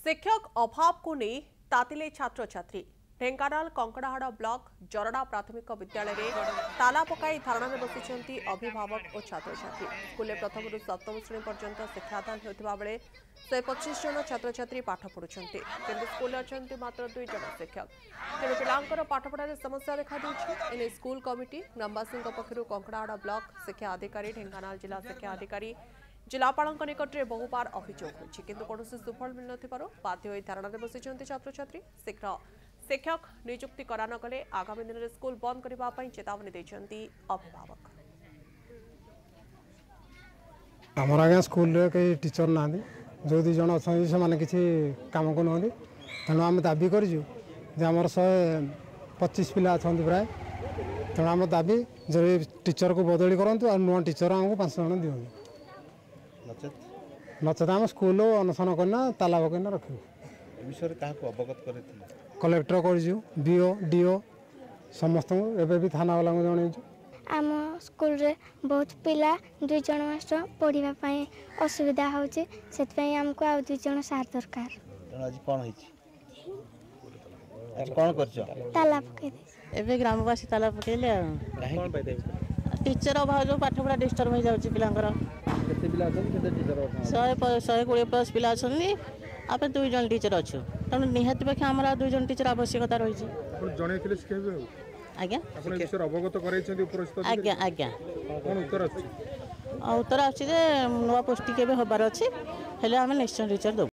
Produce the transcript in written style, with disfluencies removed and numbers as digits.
शिक्षक अभाव को नहीं तातिले छात्र छात्री ढेंकानाल कंकड़ाहाड़ ब्लॉक जरडा प्राथमिक विद्यालय में ताला पकाई धारणा में बसी अभिभावक और छात्र छात्री स्कूल प्रथम सप्तम श्रेणी पर्यंत शिक्षादान होता बेले 125 जन छात्र छात्री पाठ पढ़ुंट किंतु स्कूल अच्छा मात्र 2 जन शिक्षक तेणु पिलांकर पाठपढ़ार समस्या देखा स्कूल कमिटी ग्रामवासी पक्षर कंकड़ाहाड़ ब्लॉक शिक्षा अधिकारी ढेंकानाल जिला शिक्षा अधिकारी जिलापाल निकट में बहुबार अभियोग होती किंतु कौन सुफल मिल न बाध्य हो धारणा बसी छात्र छात्री शीघ्र शिक्षक नियुक्ति करा न गले आगामी दिन में स्कूल बंद करने चेतावनी देते अभिभावक। आमर आज्ञा स्कूल कई टीचर ना जो 2 जन अच्छा से किसी कम को नुहति तेणु आम दाबी करमर 125 पिला अच्छा प्राय तेणु आम दाबी जो टीचर को बदली करूँ और नुआ टीचर आमको 5 जन दिखाँ नचेत आम स्कूल अनशन करना ताला पकईना रखू अवगत कलेक्टर बीओ डीओ समस्त एवं भी थाना वाला जन आम स्कूल रे बहुत पिला 2 जन मास्टर पढ़ाई असुविधा होची आमको आ 2 जन सार दरकार आज कौन कौन कर ताला पकई एवं ग्रामवासी ताला पकईले टीचर अभाव जो पाठ पढ़ा डिस्टर्ब हो जाऊँगी पिलांकर 120 प्लस पिला आप 2 जन टीचर अच्छु तेणु निहाती पक्षे आम 2 जन टीचर आवश्यकता रही आज्ञा आज्ञा आज्ञा उत्तर आगे नुआ पोस्ट के हबार अच्छे आम निश्चय टीचर दो।